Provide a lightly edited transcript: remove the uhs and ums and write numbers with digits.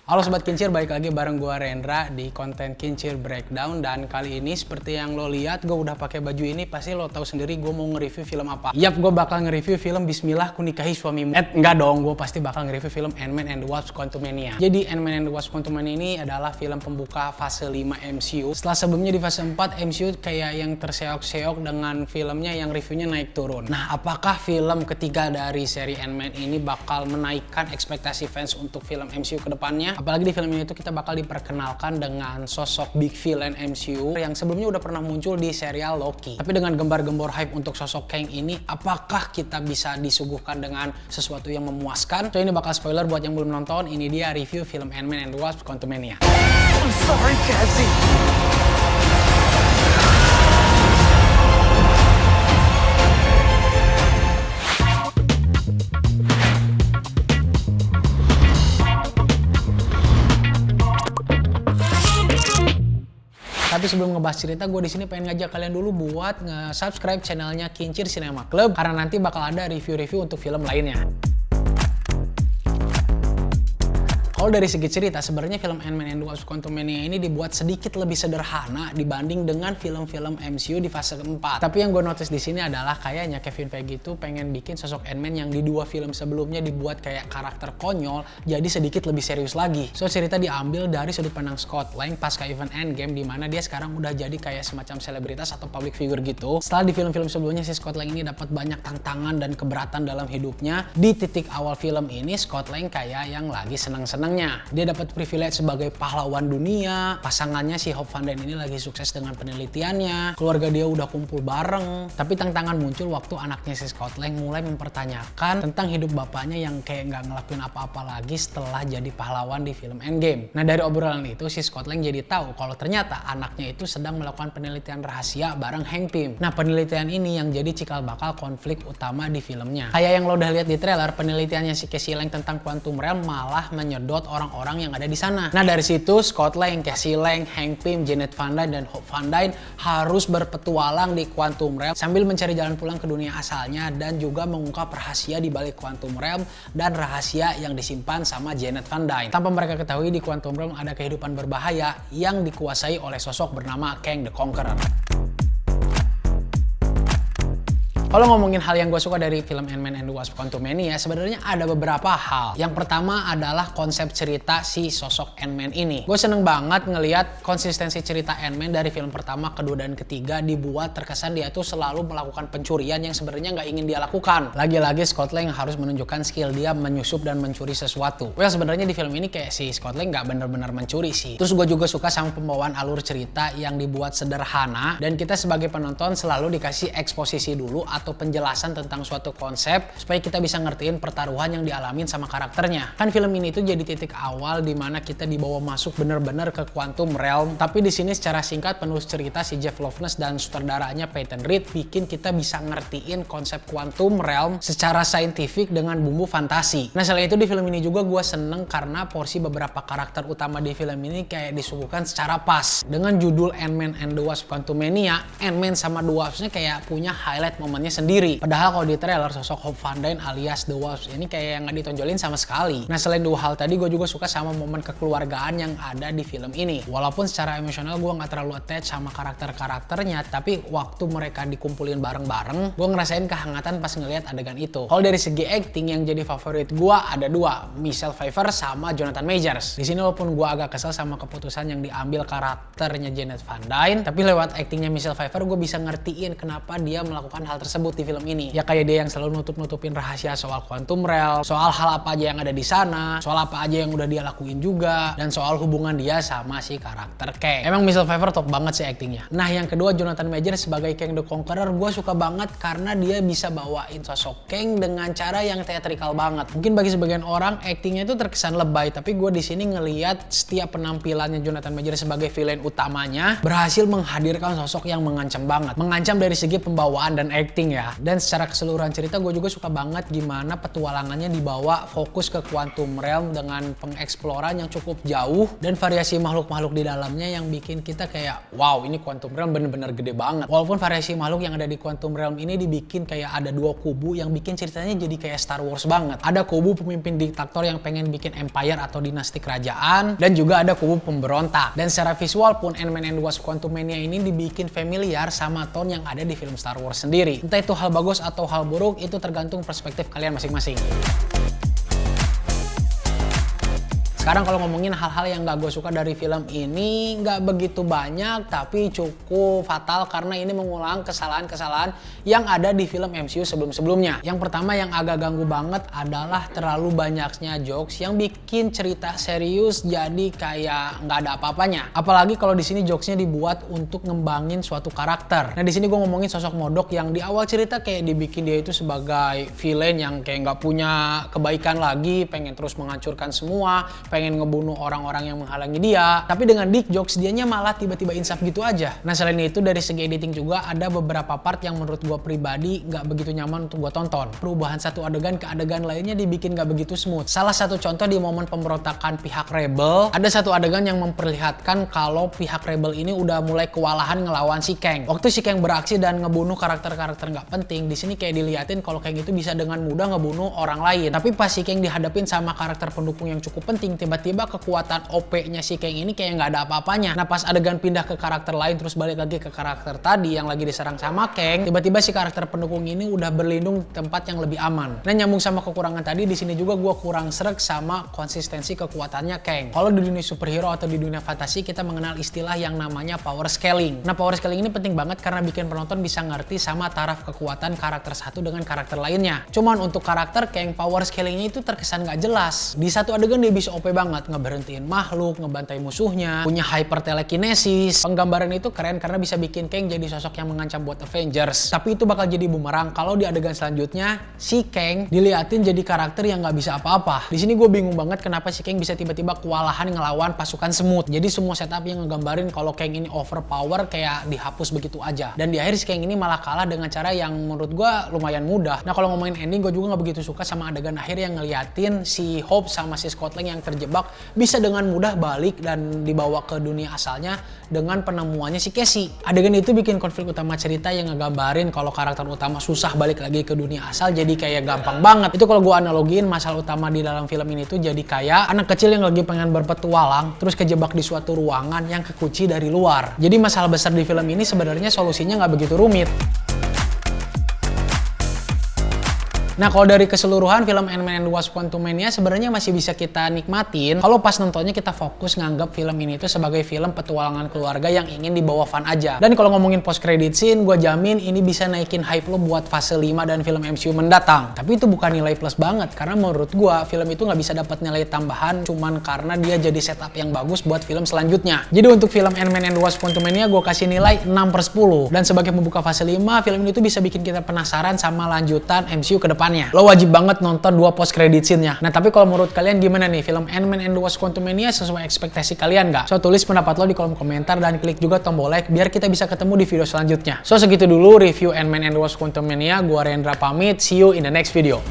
Halo Sobat Kincir, balik lagi bareng gua Rendra di konten Kincir Breakdown. Dan kali ini seperti yang lo lihat, gue udah pakai baju ini. Pasti lo tahu sendiri gue mau nge-review film apa. Yap, gue bakal nge-review film Bismillah Ku Nikahi Suamimu. Enggak dong, gue pasti bakal nge-review film Ant-Man and the Wasp: Quantumania. Jadi Ant-Man and the Wasp: Quantumania ini adalah film pembuka fase 5 MCU. Setelah sebelumnya di fase 4 MCU kayak yang terseok-seok dengan filmnya yang reviewnya naik turun. Nah, apakah film ketiga dari seri Ant-Man ini bakal menaikkan ekspektasi fans untuk film MCU ke depannya? Apalagi di film ini tuh kita bakal diperkenalkan dengan sosok big villain MCU yang sebelumnya udah pernah muncul di serial Loki. Tapi dengan gembar-gembor hype untuk sosok Kang ini, apakah kita bisa disuguhkan dengan sesuatu yang memuaskan? So ini bakal spoiler buat yang belum nonton. Ini dia review film Ant-Man and the Wasp: Quantumania. I'm sorry, Cassie. Tapi sebelum ngebahas cerita, gue di sini pengen ngajak kalian dulu buat nge-subscribe channelnya Kincir Cinema Club karena nanti bakal ada review-review untuk film lainnya. Kalau dari segi cerita, sebenarnya film Ant-Man and the Wasp: Quantumania ini dibuat sedikit lebih sederhana dibanding dengan film-film MCU di fase keempat. Tapi yang gue notice di sini adalah kayaknya Kevin Feige itu pengen bikin sosok Ant-Man yang di dua film sebelumnya dibuat kayak karakter konyol, jadi sedikit lebih serius lagi. So cerita diambil dari sudut pandang Scott Lang pasca event Endgame, di mana dia sekarang udah jadi kayak semacam selebritas atau public figure gitu. Setelah di film-film sebelumnya si Scott Lang ini dapat banyak tantangan dan keberatan dalam hidupnya, di titik awal film ini Scott Lang kayak yang lagi senang-senang. Dia dapat privilege sebagai pahlawan dunia, pasangannya si Hope Van Dyne ini lagi sukses dengan penelitiannya, keluarga dia udah kumpul bareng. Tapi tantangan muncul waktu anaknya si Scott Lang mulai mempertanyakan tentang hidup bapaknya yang kayak nggak ngelakuin apa-apa lagi setelah jadi pahlawan di film Endgame. Nah, dari obrolan itu si Scott Lang jadi tahu kalau ternyata anaknya itu sedang melakukan penelitian rahasia bareng Hank Pym. Nah, penelitian ini yang jadi cikal bakal konflik utama di filmnya. Kayak yang lo udah lihat di trailer, penelitiannya si Casey Lang tentang Quantum Realm malah menyedot orang-orang yang ada di sana. Nah, dari situ Scott Lang, Casey Lang, Hank Pym, Janet Van Dyne, dan Hope Van Dyne harus berpetualang di Quantum Realm sambil mencari jalan pulang ke dunia asalnya dan juga mengungkap rahasia di balik Quantum Realm dan rahasia yang disimpan sama Janet Van Dyne. Tanpa mereka ketahui, di Quantum Realm ada kehidupan berbahaya yang dikuasai oleh sosok bernama Kang the Conqueror. Kalau ngomongin hal yang gue suka dari film Ant-Man and the Wasp: Quantumania, sebenarnya ada beberapa hal. Yang pertama adalah konsep cerita si sosok Ant-Man ini. Gue seneng banget ngelihat konsistensi cerita Ant-Man dari film pertama, kedua, dan ketiga dibuat terkesan dia tuh selalu melakukan pencurian yang sebenarnya nggak ingin dia lakukan. Lagi-lagi Scott Lang harus menunjukkan skill dia menyusup dan mencuri sesuatu. Well, sebenarnya di film ini kayak si Scott Lang nggak bener-bener mencuri sih. Terus gue juga suka sama pembawaan alur cerita yang dibuat sederhana dan kita sebagai penonton selalu dikasih eksposisi dulu atau penjelasan tentang suatu konsep supaya kita bisa ngertiin pertaruhan yang dialamin sama karakternya. Kan film ini tuh jadi titik awal dimana kita dibawa masuk bener-bener ke Quantum Realm. Tapi di sini secara singkat penulis cerita si Jeff Loveness dan sutradaranya Peyton Reed bikin kita bisa ngertiin konsep Quantum Realm secara saintifik dengan bumbu fantasi. Nah, selain itu di film ini juga gue seneng karena porsi beberapa karakter utama di film ini kayak disuguhkan secara pas. Dengan judul Ant-Man and the Wasp: Quantumania, Ant-Man sama The Wasp-nya kayak punya highlight momennya sendiri. Padahal kalau di trailer sosok Hope Van Dyne alias The Wasp ini kayak yang nggak ditonjolin sama sekali. Nah, selain dua hal tadi, gue juga suka sama momen kekeluargaan yang ada di film ini. Walaupun secara emosional gue nggak terlalu attach sama karakternya, tapi waktu mereka dikumpulin bareng-bareng, gue ngerasain kehangatan pas ngelihat adegan itu. Kalau dari segi acting yang jadi favorit gue ada dua, Michelle Pfeiffer sama Jonathan Majors. Di sini walaupun gue agak kesel sama keputusan yang diambil karakternya Janet Van Dyne, tapi lewat actingnya Michelle Pfeiffer gue bisa ngertiin kenapa dia melakukan hal tersebut di film ini. Ya kayak dia yang selalu nutup-nutupin rahasia soal Quantum Realm, soal hal apa aja yang ada di sana, soal apa aja yang udah dia lakuin juga, dan soal hubungan dia sama si karakter Kang. Emang Michelle Pfeiffer top banget sih actingnya. Nah, yang kedua Jonathan Majors sebagai Kang the Conqueror, gue suka banget karena dia bisa bawain sosok Kang dengan cara yang teatrikal banget. Mungkin bagi sebagian orang actingnya itu terkesan lebay, tapi gue di sini ngelihat setiap penampilannya Jonathan Majors sebagai villain utamanya berhasil menghadirkan sosok yang mengancam banget. Mengancam dari segi pembawaan dan acting ending ya. Dan secara keseluruhan cerita gue juga suka banget gimana petualangannya dibawa fokus ke Quantum Realm dengan pengeksploran yang cukup jauh dan variasi makhluk-makhluk di dalamnya yang bikin kita kayak wow, ini Quantum Realm bener-bener gede banget. Walaupun variasi makhluk yang ada di Quantum Realm ini dibikin kayak ada dua kubu yang bikin ceritanya jadi kayak Star Wars banget. Ada kubu pemimpin diktator yang pengen bikin empire atau dinasti kerajaan, dan juga ada kubu pemberontak. Dan secara visual pun Ant-Man and the Wasp: Quantumania ini dibikin familiar sama tone yang ada di film Star Wars sendiri. Entah itu hal bagus atau hal buruk, itu tergantung perspektif kalian masing-masing. Sekarang kalau ngomongin hal-hal yang gak gue suka dari film ini, gak begitu banyak tapi cukup fatal karena ini mengulang kesalahan-kesalahan yang ada di film MCU sebelum-sebelumnya. Yang pertama yang agak ganggu banget adalah terlalu banyaknya jokes yang bikin cerita serius jadi kayak gak ada apa-apanya. Apalagi kalau di sini jokesnya dibuat untuk ngembangin suatu karakter. Nah di sini gue ngomongin sosok Modok yang di awal cerita kayak dibikin dia itu sebagai villain yang kayak gak punya kebaikan lagi, pengen terus menghancurkan semua, pengen ngebunuh orang-orang yang menghalangi dia. Tapi dengan dick jokes dianya malah tiba-tiba insaf gitu aja. Nah selain itu dari segi editing juga ada beberapa part yang menurut gue pribadi gak begitu nyaman untuk gue tonton. Perubahan satu adegan ke adegan lainnya dibikin gak begitu smooth. Salah satu contoh di momen pemberontakan pihak rebel, ada satu adegan yang memperlihatkan kalau pihak rebel ini udah mulai kewalahan ngelawan si Kang. Waktu si Kang beraksi dan ngebunuh karakter-karakter gak penting, di sini kayak diliatin kalau Kang itu bisa dengan mudah ngebunuh orang lain. Tapi pas si Kang dihadapin sama karakter pendukung yang cukup penting, tiba-tiba kekuatan OP-nya si Kang ini kayak nggak ada apa-apanya. Nah pas adegan pindah ke karakter lain terus balik lagi ke karakter tadi yang lagi diserang sama Kang, tiba-tiba si karakter pendukung ini udah berlindung di tempat yang lebih aman. Nah nyambung sama kekurangan tadi, di sini juga gue kurang sreg sama konsistensi kekuatannya Kang. Kalau di dunia superhero atau di dunia fantasi kita mengenal istilah yang namanya power scaling. Nah power scaling ini penting banget karena bikin penonton bisa ngerti sama taraf kekuatan karakter satu dengan karakter lainnya. Cuman untuk karakter Kang, power scalingnya itu terkesan nggak jelas. Di satu adegan dia bisa OP banget, ngeberhentiin makhluk, ngebantai musuhnya, punya hyper telekinesis. Penggambaran itu keren karena bisa bikin Kang jadi sosok yang mengancam buat Avengers. Tapi itu bakal jadi bumerang kalau di adegan selanjutnya si Kang diliatin jadi karakter yang nggak bisa apa-apa. Di sini gue bingung banget kenapa si Kang bisa tiba-tiba kewalahan ngelawan pasukan semut. Jadi semua setup yang ngegambarin kalau Kang ini overpower kayak dihapus begitu aja. Dan di akhir si Kang ini malah kalah dengan cara yang menurut gue lumayan mudah. Nah kalau ngomongin ending, gue juga nggak begitu suka sama adegan akhir yang ngeliatin si Hope sama si Scott Lang yang terjebak bisa dengan mudah balik dan dibawa ke dunia asalnya dengan penemuannya si Casey. Adegan itu bikin konflik utama cerita yang ngegambarin kalau karakter utama susah balik lagi ke dunia asal jadi kayak gampang banget. Itu kalau gue analogiin masalah utama di dalam film ini tuh jadi kayak anak kecil yang lagi pengen berpetualang terus kejebak di suatu ruangan yang kekunci dari luar. Jadi masalah besar di film ini sebenarnya solusinya nggak begitu rumit. Nah kalau dari keseluruhan film Ant-Man and the Wasp: Quantumania sebenarnya masih bisa kita nikmatin kalau pas nontonnya kita fokus nganggap film ini itu sebagai film petualangan keluarga yang ingin dibawa fun aja. Dan kalau ngomongin post credit scene, gue jamin ini bisa naikin hype lo buat fase 5 dan film MCU mendatang. Tapi itu bukan nilai plus banget karena menurut gue film itu nggak bisa dapat nilai tambahan cuman karena dia jadi setup yang bagus buat film selanjutnya. Jadi untuk film Ant-Man and the Wasp: Quantumania gue kasih nilai 6/10. Dan sebagai pembuka fase 5, film ini tuh bisa bikin kita penasaran sama lanjutan MCU ke depan. Lo wajib banget nonton 2 post credit scene-nya. Nah tapi kalau menurut kalian gimana nih, film Ant-Man and the Wasp: Quantumania sesuai ekspektasi kalian nggak? So tulis pendapat lo di kolom komentar dan klik juga tombol like biar kita bisa ketemu di video selanjutnya. So segitu dulu review Ant-Man and the Wasp: Quantumania. Gua Rendra pamit, see you in the next video.